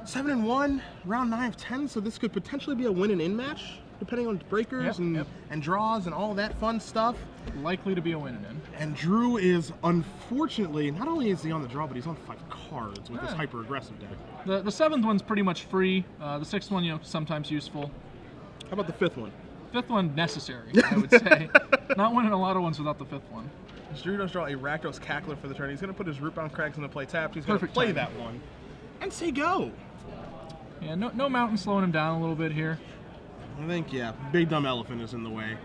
7-1, round 9 of 10, so this could potentially be a win and in match, depending on breakers and draws and all that fun stuff. Likely to be a win and in. And Drew is, unfortunately, not only is he on the draw, but he's on 5 cards with this hyper-aggressive deck. The 7th one's pretty much free. The 6th one, you know, sometimes useful. How about the 5th one? 5th one, necessary, I would say. Not winning a lot of ones without the 5th one. Drew does draw a Rakdos Cackler for the turn. He's going to put his Rootbound Crags into play tapped. He's going to play that one and say go. Yeah, no mountain slowing him down a little bit here. I think, Big Dumb Elephant is in the way.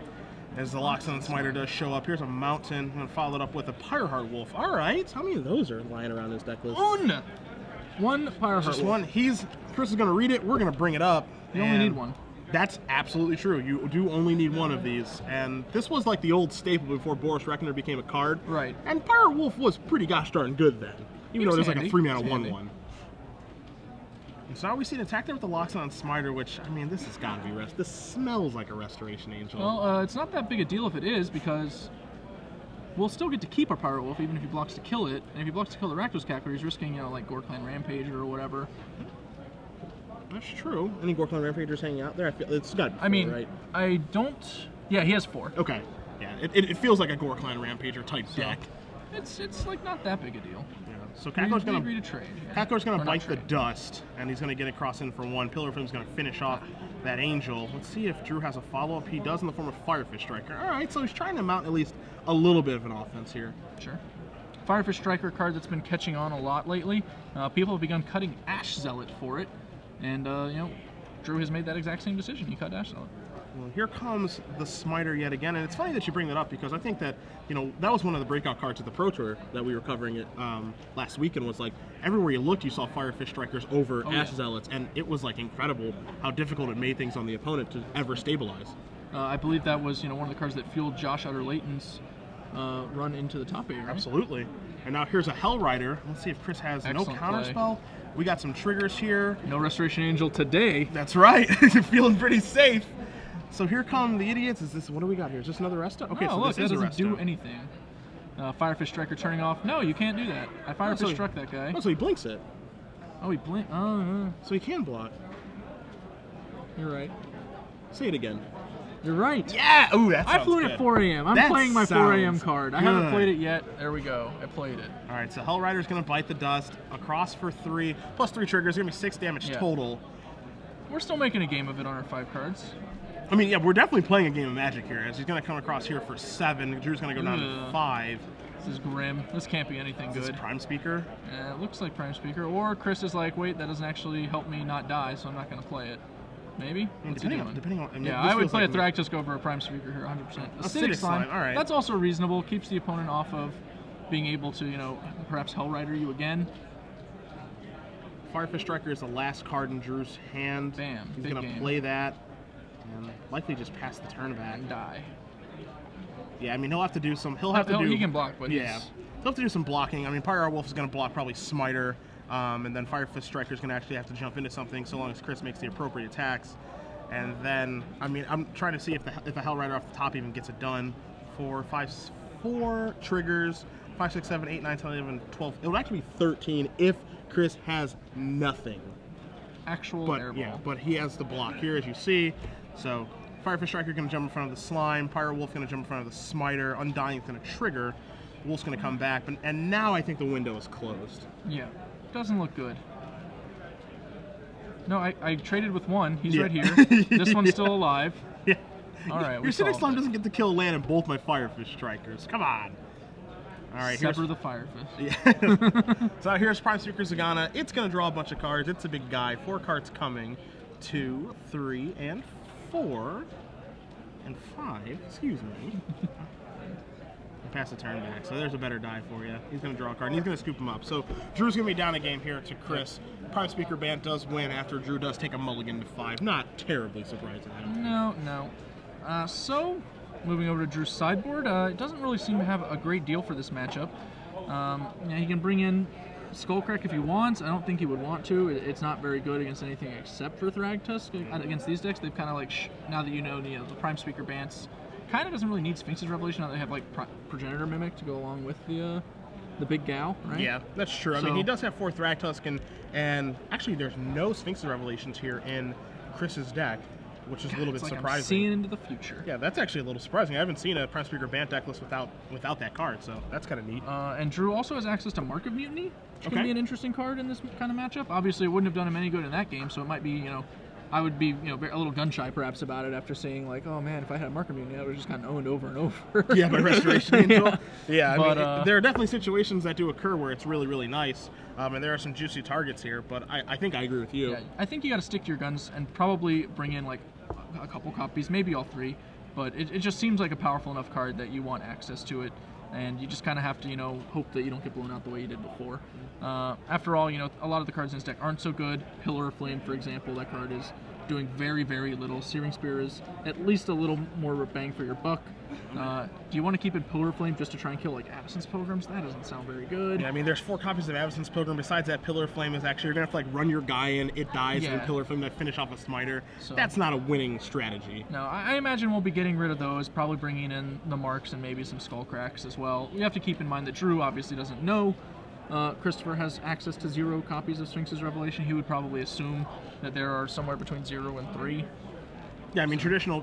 As the Loxodon Smiter does show up. Here's a Mountain. I'm going to follow it up with a Pyreheart Wolf. All right. How many of those are lying around this deck list? One Pyreheart Just Wolf. one. Chris is going to read it. We're going to bring it up. You only need one. That's absolutely true. You do only need one of these. And this was like the old staple before Boris Reckoner became a card. Right. And Pyreheart Wolf was pretty gosh darn good then. Even though it was like a 3-mana 1/1. And so now we see an attack there with the Loxodon Smiter, which, I mean, this has got to be This smells like a Restoration Angel. Well, it's not that big a deal if it is, because we'll still get to keep our Pyreheart Wolf even if he blocks to kill it. And if he blocks to kill the Rakdos Cackler, he's risking, you know, like Gorklan Rampager or whatever. That's true. Any Gorklan Rampagers hanging out there? I feel it's got 4, right? I don't... Yeah, he has 4. Okay. Yeah, it feels like a Gorklan Rampager type deck. It's like not that big a deal. Yeah. So Cackler's gonna agree to trade. Yeah. Cackler's gonna bite the dust, and he's gonna get across in for 1. Pillar of Him's gonna finish off that Angel. Let's see if Drew has a follow-up. He does in the form of Firefish Striker. All right, so he's trying to mount at least a little bit of an offense here. Sure. Firefish Striker card that's been catching on a lot lately. People have begun cutting Ash Zealot for it, and you know, Drew has made that exact same decision. He cut Ash Zealot. Well, here comes the Smiter yet again, and it's funny that you bring that up because I think that, you know, that was one of the breakout cards at the Pro Tour that we were covering it last weekend. Was like everywhere you looked, you saw Firefish Strikers over Ash Zealots, and it was like incredible how difficult it made things on the opponent to ever stabilize. I believe that was, you know, one of the cards that fueled Josh Utter-Layton's run into the top 8. Right? Absolutely. And now here's a Hell Rider. Let's see if Chris has no counterspell. We got some triggers here. No Restoration Angel today. That's right. Feeling pretty safe. So here come the idiots. Is this, what do we got here? Is this another Resto? Okay, no, so look, this is a doesn't Resto. do anything. Firefish Striker turning off. No, you can't do that. I Firefish struck that guy. Oh, so he blinks it. Oh, he blinked. Oh, so he can block. You're right. Say it again. You're right. Yeah! Ooh, that sounds I flew it good. at 4 a.m. I'm playing my 4 a.m. card. I haven't good. played it yet. There we go. I played it. All right, so Hell Rider's going to bite the dust. Across for 3. Plus 3 triggers. Going to be 6 damage total. We're still making a game of it on our 5 cards. I mean, yeah, we're definitely playing a game of Magic here. As he's going to come across here for 7. Drew's going to go down to 5. This is grim. This can't be anything good. Is this Prime Speaker? It looks like Prime Speaker. Or Chris is like, wait, that doesn't actually help me not die, so I'm not going to play it. Maybe? Depending on, I mean, yeah, I would play a Thragtusk over a Prime Speaker here, 100%. Acidic Slime, all right. That's also reasonable. Keeps the opponent off of being able to, you know, perhaps Hell Rider you again. Firefish Striker is the last card in Drew's hand. Bam. He's going to play that and likely just pass the turn back. And die. Yeah, I mean, he'll have to do some. He can block, but he'll have to do some blocking. I mean, Pyreheart Wolf is going to block probably Smiter. And then Firefish Striker is going to actually have to jump into something so long as Chris makes the appropriate attacks. And then, I mean, I'm trying to see if the Hell Rider off the top even gets it done. 4 triggers, 5, 6, 7, 8, 9, 10, 11, 12. It would actually be 13 if Chris has nothing. Actual airball. Yeah, but he has the block here, as you see. So, Firefish Striker going to jump in front of the Slime. Pyre Wolf going to jump in front of the Smiter. Undying is going to trigger. Wolf's going to come back. And now I think the window is closed. Yeah. Doesn't look good. No, I traded with 1. He's right here. This one's still alive. Yeah. All right. Your Acidic Slime doesn't get to kill land in both my Firefish Strikers. Come on. All right. Sever the Firefish. Yeah. So here's Prime Speaker Zagana. It's going to draw a bunch of cards. It's a big guy. 4 cards coming. 2, 3, and 4. And 5. Excuse me. Pass the turn back, so there's a better die for you. He's going to draw a card, and he's going to scoop him up. So Drew's going to be down a game here to Chris. Prime Speaker Band does win after Drew does take a mulligan to 5. Not terribly surprising. No. So, moving over to Drew's sideboard, it doesn't really seem to have a great deal for this matchup. Yeah, he can bring in Skullcrack if he wants. I don't think he would want to. It's not very good against anything except for Thragtusk. Against these decks, they've kind of like, now that you know the Prime Speaker Bands kind of doesn't really need Sphinx's Revelation. Now they have like Progenitor Mimic to go along with the the big gal, right? Yeah, that's true. I mean, he does have 4 Thragtusk, and actually there's no Sphinx's Revelations here in Chris's deck, which is a little bit Like surprising. I'm seeing into the future. Yeah, that's actually a little surprising. I haven't seen a Prime Speaker Bant decklist without that card, so that's kind of neat. And Drew also has access to Mark of Mutiny, which can be an interesting card in this kind of matchup. Obviously, it wouldn't have done him any good in that game, so it might be, I would be, a little gun-shy perhaps about it after saying, like, oh man, if I had Mark of Mutiny, I would have just gotten owned over and over. Yeah, by Restoration Angel. Yeah, I But, mean, there are definitely situations that do occur where it's really, really nice, and there are some juicy targets here, but I think I agree with you. Yeah, I think you got to stick to your guns and probably bring in, like, a couple copies, maybe all 3, but it just seems like a powerful enough card that you want access to it, and you just kind of have to, hope that you don't get blown out the way you did before. After all, a lot of the cards in this deck aren't so good. Pillar of Flame, for example, that card is doing very, very little. Searing Spear is at least a little more bang for your buck. Do you want to keep in Pillar of Flame just to try and kill, like, Absence Pilgrims? That doesn't sound very good. Yeah, I mean, there's 4 copies of Absence Pilgrim. Besides that, Pillar of Flame is actually, you're going to have to, like, run your guy in, it dies, and then Pillar of Flame to finish off a Smiter. So, that's not a winning strategy. No, I imagine we'll be getting rid of those, probably bringing in the Marks and maybe some Skull Cracks as well. You have to keep in mind that Drew obviously doesn't know Christopher has access to 0 copies of Sphinx's Revelation. He would probably assume that there are somewhere between 0 and 3. Yeah, I mean, traditional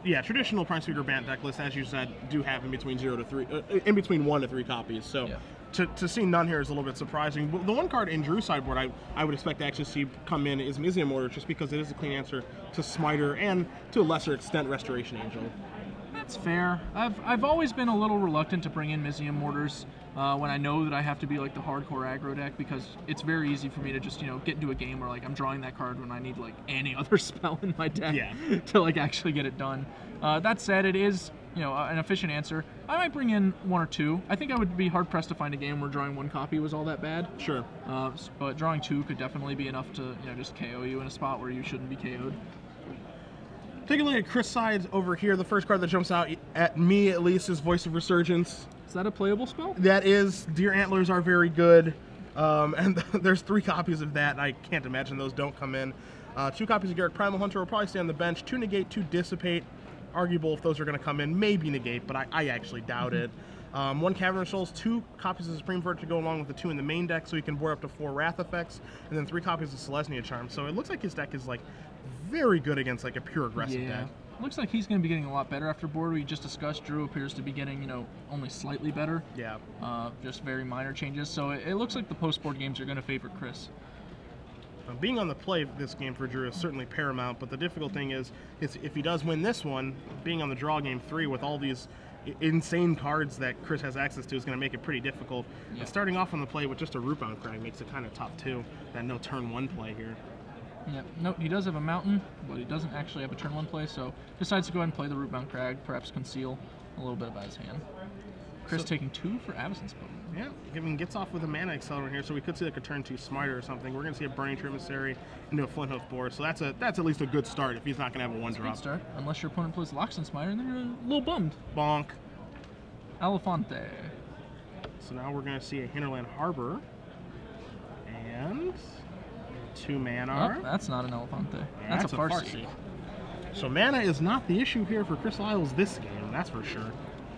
Prime Speaker Bant deck lists, as you said, do have in between 0 to 3, in between 1 to 3 copies. So to see none here is a little bit surprising. The one card in Drew's sideboard I would expect to actually see come in is Mizzium Mortar, just because it is a clean answer to Smiter and to a lesser extent Restoration Angel. That's fair. I've always been a little reluctant to bring in Mizzium Mortars when I know that I have to be like the hardcore aggro deck, because it's very easy for me to just get into a game where like I'm drawing that card when I need like any other spell in my deck to like actually get it done. That said, it is an efficient answer. I might bring in 1 or 2. I think I would be hard pressed to find a game where drawing 1 copy was all that bad. Sure. But drawing 2 could definitely be enough to just KO you in a spot where you shouldn't be KO'd. Taking a look at Chris' side over here, the first card that jumps out at me, at least, is Voice of Resurgence. Is that a playable spell? That is. Deer Antlers are very good, and there's 3 copies of that, and I can't imagine those don't come in. 2 copies of Garruk Primal Hunter will probably stay on the bench. 2 Negate, 2 Dissipate. Arguable if those are going to come in. Maybe Negate, but I actually doubt it. 1 Cavern Souls, 2 copies of Supreme Verdict to go along with the 2 in the main deck, so he can board up to 4 Wrath effects, and then 3 copies of Selesnya Charm. So it looks like his deck is like very good against like a pure aggressive deck. Looks like he's going to be getting a lot better after board. We just discussed Drew appears to be getting, only slightly better. Yeah. Just very minor changes. So it looks like the post-board games are going to favor Chris. Being on the play this game for Drew is certainly paramount, but the difficult thing is if he does win this one, being on the draw game 3 with all these insane cards that Chris has access to is going to make it pretty difficult. Yeah. And starting off on the play with just a Rootbound Crag makes it kind of tough too. That no turn 1 play here. Yeah, no, he does have a Mountain, but he doesn't actually have a turn 1 play, so decides to go ahead and play the Rootbound Crag, perhaps conceal a little bit about his hand. Chris taking 2 for Absence Pilgrim. Yeah, gets off with a mana accelerant here, so we could see like a turn 2 Smiter or something. We're going to see a Burning Emissary into a Flinthoof Boar, so that's at least a good start if he's not going to have a 1-drop. Good start, unless your opponent plays Loxodon Smiter, and then you're a little bummed. Bonk. Elefante. So now we're going to see a Hinterland Harbor, and 2 mana. Oh, that's not an Elefante. That's a Farseek. So mana is not the issue here for Chris Liles this game, that's for sure.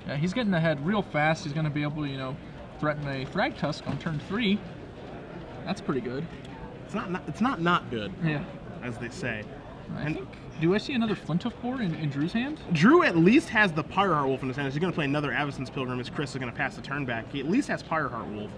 Yeah, he's getting ahead real fast. He's going to be able to, threaten a Thragtusk on turn 3. That's pretty good. It's not good. Yeah, as they say. Do I see another Flinthoof Boar in Drew's hand? Drew at least has the Pyreheart Wolf in his hand. He's going to play another Avacyn's Pilgrim as Chris is going to pass the turn back. He at least has Pyreheart Wolf,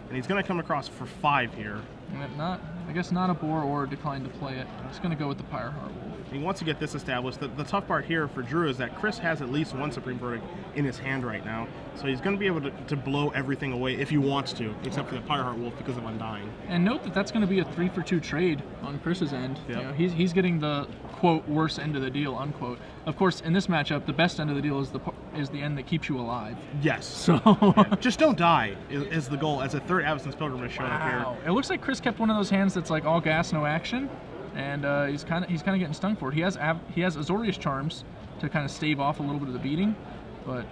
and he's going to come across for 5 here. I guess not a Boar or decline to play it. He's going to go with the Pyreheart Wolf. He wants to get this established. The tough part here for Drew is that Chris has at least 1 Supreme Verdict in his hand right now, so he's going to be able to blow everything away if he wants to, except for the Pyreheart Wolf because of Undying. And note that that's going to be a 3-for-2 trade on Chris's end. Yep. He's getting the quote worst end of the deal unquote. Of course, in this matchup, the best end of the deal is the end that keeps you alive. Yes. So just don't die is the goal. As a 3rd Avacyn's Pilgrim is showing up here. It looks like Chris kept one of those hands that's like all gas, no action. And he's kind of getting stung for it. He has Azorius Charms to kind of stave off a little bit of the beating, but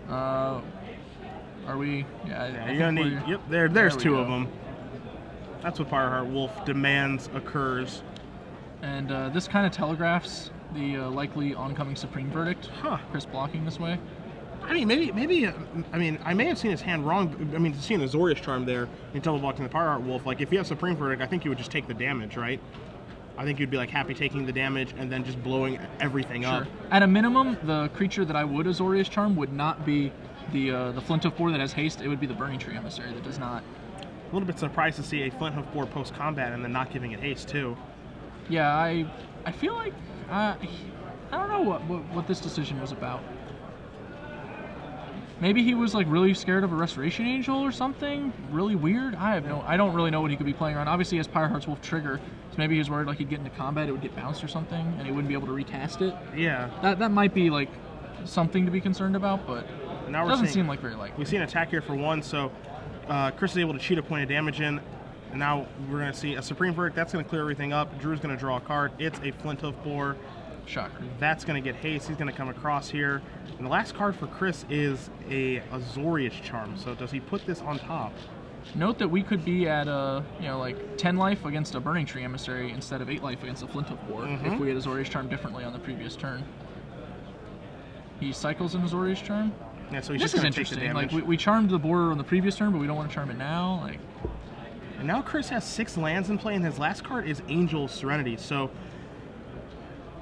are we? Yeah, you're gonna need. Yep, there's 2 of them. That's what Pyreheart Wolf demands occurs. And this kind of telegraphs the likely oncoming Supreme Verdict. Huh. Chris blocking this way. I mean, maybe. I mean, I may have seen his hand wrong. I mean, seeing the Azorius Charm there and double blocking the Power Heart Wolf. Like, if you have Supreme Verdict, I think you would just take the damage, right? I think you'd be like happy taking the damage and then just blowing everything up. At a minimum, the creature that I would Azorius Charm would not be the Flint of 4 that has haste. It would be the Burning Tree Emissary that does not. A little bit surprised to see a Flint Hoof 4 post combat and then not giving it haste too. Yeah, I feel like I don't know what this decision was about. Maybe he was like really scared of a Restoration Angel or something really weird. I don't really know what he could be playing around. Obviously, he has Pyre Heart's Wolf trigger, so maybe he was worried like he'd get into combat, it would get bounced or something, and he wouldn't be able to recast it. Yeah, that might be like something to be concerned about, but now it doesn't seem like very likely. We see an attack here for 1, so Khris is able to cheat a point of damage in. And now we're going to see a Supreme Verdict. That's going to clear everything up. Drew's going to draw a card. It's a Flint Hoof 4. Shocker. That's going to get haste. He's going to come across here. And the last card for Khris is a Azorius Charm. So does he put this on top? Note that we could be at like 10 life against a Burning Tree Emissary instead of 8 life against a Flint Hoof 4 if we had Azorius Charm differently on the previous turn. He cycles an Azorius Charm. Yeah, so he's this just going to take interesting. the damage. Like we charmed the border on the previous turn, but we don't want to charm it now. Like. And now Khris has 6 lands in play, and his last card is Angel Serenity. So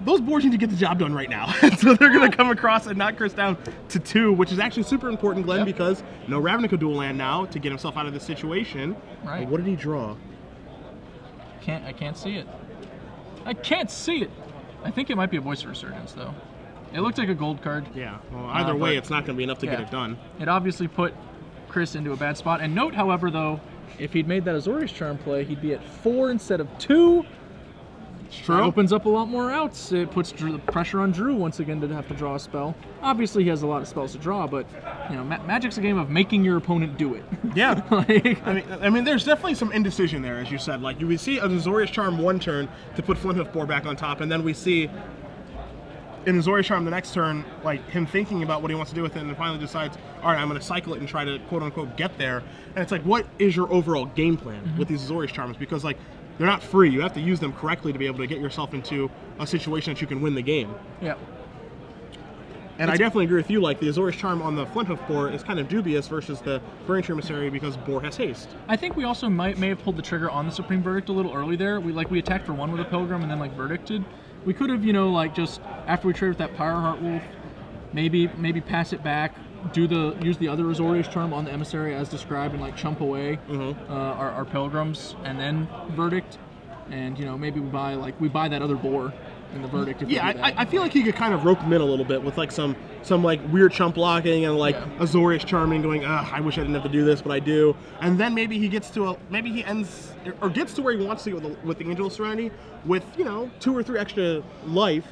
those boards need to get the job done right now. So they're going to come across and knock Khris down to 2, which is actually super important, Glenn, because no Ravnica dual land now to get himself out of this situation. Right. But what did he draw? I can't see it. I can't see it. I think it might be a Voice of Resurgence, though. It looked like a gold card. Yeah. Well, either way, it's not going to be enough to get it done. It obviously put Khris into a bad spot. And note, however, though, if he'd made that Azorius Charm play, he'd be at 4 instead of 2. It's true. It opens up a lot more outs. It puts the pressure on Drew once again to have to draw a spell. Obviously, he has a lot of spells to draw, but you know, Magic's a game of making your opponent do it. Yeah. I mean, there's definitely some indecision there, as you said. Like, we see an Azorius Charm one turn to put Flint Hoof 4 back on top, and then we see in Azorius Charm the next turn, like him thinking about what he wants to do with it, and then finally decides, all right, I'm going to cycle it and try to quote unquote get there. And it's like, what is your overall game plan with these Azorius Charms? Because like, they're not free. You have to use them correctly to be able to get yourself into a situation that you can win the game. Yeah. And I definitely agree with you. Like, the Azorius Charm on the Flint Hoof 4 is kind of dubious versus the Burning Tree Emissary because Boar has haste. I think we also may have pulled the trigger on the Supreme Verdict a little early there. We attacked for 1 with a Pilgrim and then like verdicted. We could have, you know, like just after we traded with that Pyre Heart Wolf, maybe pass it back, use the other Azorius Charm on the Emissary as described, and like chump away our Pilgrims, and then verdict, and you know maybe we buy that other Boar in the verdict. If yeah, I feel like he could kind of rope him in a little bit with like some like weird chump blocking and like Azorius Charming, going, I wish I didn't have to do this, but I do. And then maybe he gets to maybe he ends or gets to where he wants to go with the Angel of Serenity with 2 or 3 extra life.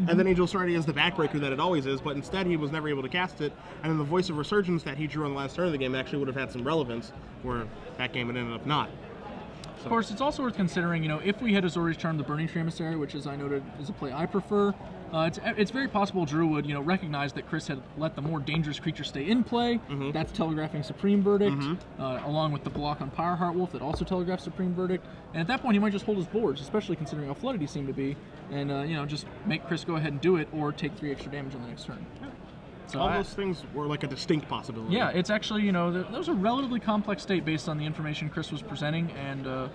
And then Angel Serenity is the backbreaker that it always is, but instead he was never able to cast it. And then the Voice of Resurgence that he drew on the last turn of the game actually would have had some relevance, where that game it ended up not. So. Of course, it's also worth considering, if we had Azorius Charm the Burning Tree Emissary, which as I noted is a play I prefer, it's very possible Drew would, recognize that Khris had let the more dangerous creature stay in play. That's telegraphing Supreme Verdict, along with the block on Pyre Heart Wolf that also telegraphs Supreme Verdict. And at that point, he might just hold his boards, especially considering how flooded he seemed to be, and just make Khris go ahead and do it, or take 3 extra damage on the next turn. So all those things were like a distinct possibility. Yeah, it's actually, that was a relatively complex state based on the information Khris was presenting, and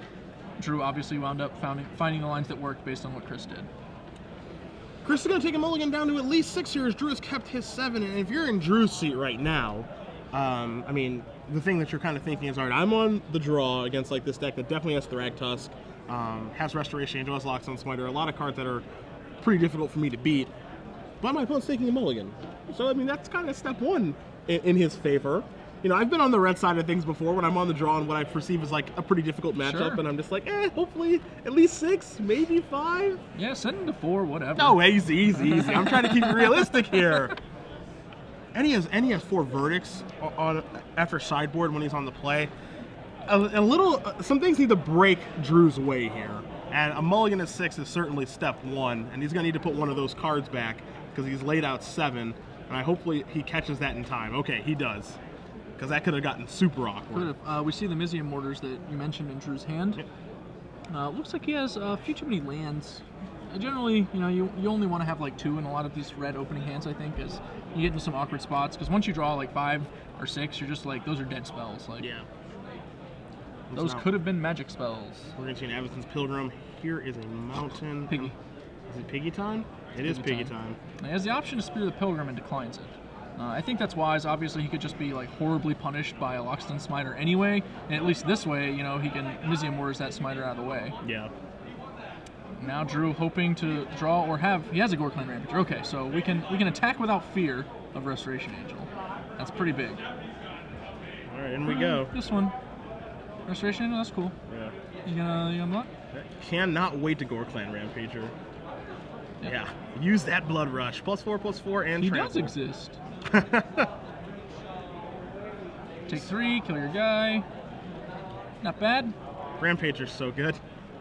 Drew obviously wound up finding the lines that worked based on what Khris did. Khris is going to take a mulligan down to at least 6 here, as Drew has kept his 7, and if you're in Drew's seat right now, I mean, the thing that you're kind of thinking is, all right, I'm on the draw against like this deck that definitely has Thragtusk, has Restoration Angel, has Lockstone Smiter, a lot of cards that are pretty difficult for me to beat, but my opponent's taking a mulligan. So, I mean, that's kind of step 1 in his favor. I've been on the red side of things before when I'm on the draw and what I perceive as like a pretty difficult matchup, and I'm just like, hopefully at least 6, maybe 5. Yeah, send him to 4, whatever. No, easy. I'm trying to keep it realistic here. And he has 4 verdicts on after sideboard when he's on the play. Some things need to break Drew's way here, and a mulligan at 6 is certainly step 1, and he's gonna need to put one of those cards back because he's laid out 7, and hopefully he catches that in time. Okay, he does. Because that could have gotten super awkward. We see the Mizium Mortars that you mentioned in Drew's hand. Yep. Looks like he has a few too many lands generally, you know, you only want to have like 2 in a lot of these red opening hands, I think, as you get into some awkward spots. Because once you draw like 5 or 6, you're just like, those are dead spells. Like, Yeah. those could have been magic spells. We're going to see an Avacyn's Pilgrim. Here is a mountain. Piggy. Is it Piggy time? It is Piggy time. He has the option to Spear the Pilgrim and declines it. I think that's wise. Obviously, he could just be like horribly punished by a Lockstone Smiter anyway, and at least this way, you know, he can Mizium Wars that Smiter out of the way. Yeah. Now Drew hoping to draw or he has a Gorkland Rampager. Okay, so we can attack without fear of Restoration Angel. That's pretty big. All right, in we go. This one, Restoration Angel. That's cool. Yeah. You gonna block? Cannot wait to Gorkland Rampager. Yep. Yeah. Use that Blood Rush. +4/+4 and he trample. does exist. Take 3, kill your guy. Not bad. Rampager's so good.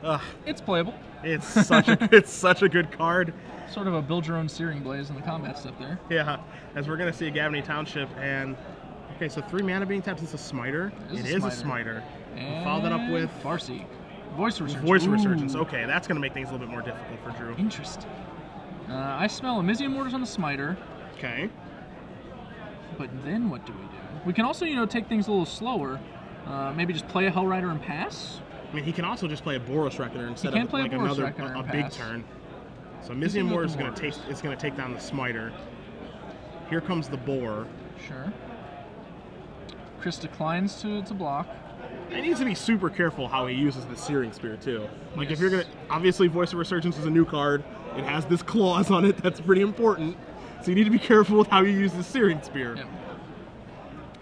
Ugh. It's playable. It's such a good card. Sort of a build your own Searing Blaze in the combat step there. Yeah, as we're gonna see a Gavany Township, and okay, so 3 mana being tapped is a Smiter. It is a Smiter. And Follow that up with Farseek. Voice Resurgence. Voice Resurgence. Okay, that's gonna make things a little bit more difficult for Drew. Interesting. I smell a Mizium Mortars on the Smiter. Okay. But then what do we do? We can also, you know, take things a little slower. Maybe just play a Hellrider and pass. I mean, he can also just play a Boros Reckoner instead of like another a big turn. So Mizium Mortars is gonna take down the Smiter. Here comes the Boar. Sure. Khris declines to block. He needs to be super careful how he uses the Searing Spear too. Like if you're gonna, obviously Voice of Resurgence is a new card. It has this clause on it that's pretty important. So you need to be careful with how you use the Searing Spear. Yep.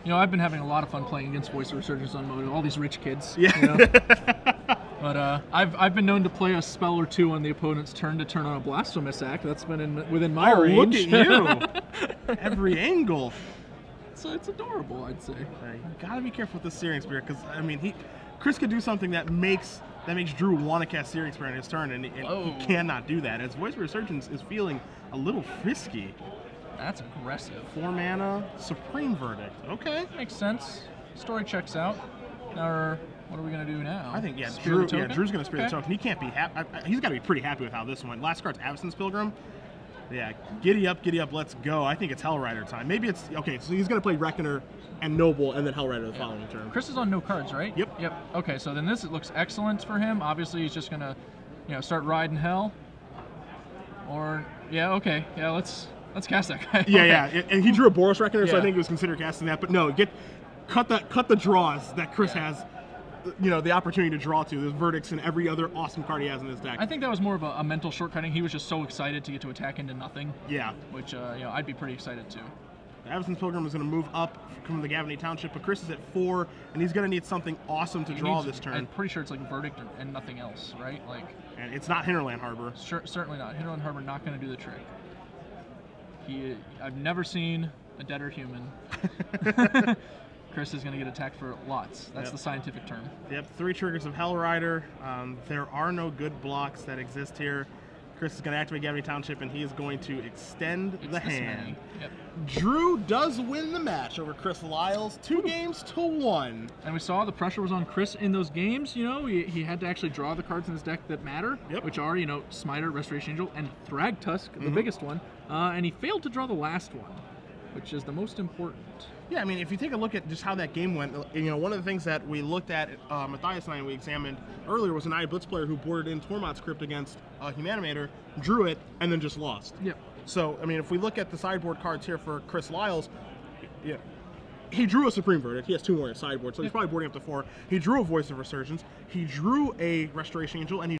You know, I've been having a lot of fun playing against Voice of Resurgence on Moto. All these rich kids. Yeah. You know? But I've been known to play a spell or 2 on the opponent's turn to turn on a Blasphemous Act. That's been within my range. Look at you! Every angle. So it's adorable, I'd say. You gotta be careful with the Searing Spear, because I mean, Khris could do something that makes Drew want to cast Searing Spear on his turn, and he cannot do that. As Voice of Resurgence is feeling a little frisky. That's aggressive. 4 mana, Supreme Verdict. Okay. Makes sense. Story checks out. Now, what are we gonna do now? I think Drew's gonna Spear the token. He can't be happy. He's got to be pretty happy with how this went. Last card's Avacyn's Pilgrim. Yeah, giddy up, let's go. I think it's Hellrider time. Maybe it's okay. So he's gonna play Reckoner and Noble, and then Hellrider the following turn. Khris is on no cards, right? Yep. Okay, so then it looks excellent for him. Obviously, he's just gonna, you know, start riding hell. Or okay, let's cast that guy. Yeah, and he drew a Boros Reckoner, so I think he was considered casting that. But no, cut the draws that Khris has. You know, the opportunity to draw to. There's verdicts and every other awesome card he has in his deck. I think that was more of a mental shortcutting. He was just so excited to get to attack into nothing. Yeah. Which, you know, I'd be pretty excited too. Avacyn's Pilgrim is going to move up from the Gavany Township, but Khris is at 4, and he's going to need something awesome to draw this turn. I'm pretty sure it's like Verdict and nothing else, right? Like. And it's not Hinterland Harbor. Certainly not. Hinterland Harbor not going to do the trick. I've never seen a deader human. Khris is going to get attacked for lots. That's the scientific term. Yep, 3 triggers of Hellrider. There are no good blocks that exist here. Khris is going to activate Gavany Township, and he is going to extend the hand. Yep. Drew does win the match over Khris Liles, 2-1. And we saw the pressure was on Khris in those games. You know, he had to actually draw the cards in his deck that matter, which are, you know, Smiter, Restoration Angel, and Thragtusk, the biggest one. And he failed to draw the last one, which is the most important. Yeah, I mean, if you take a look at just how that game went, you know, one of the things that we looked at, Matthias and I, we examined earlier, was an Eye Blitz player who boarded in Tormod's Crypt against Humanimator, drew it, and then just lost. Yep. So, I mean, if we look at the sideboard cards here for Khris Liles, he drew a Supreme Verdict. He has 2 more in his sideboard, so he's probably boarding up to 4. He drew a Voice of Resurgence. He drew a Restoration Angel, and he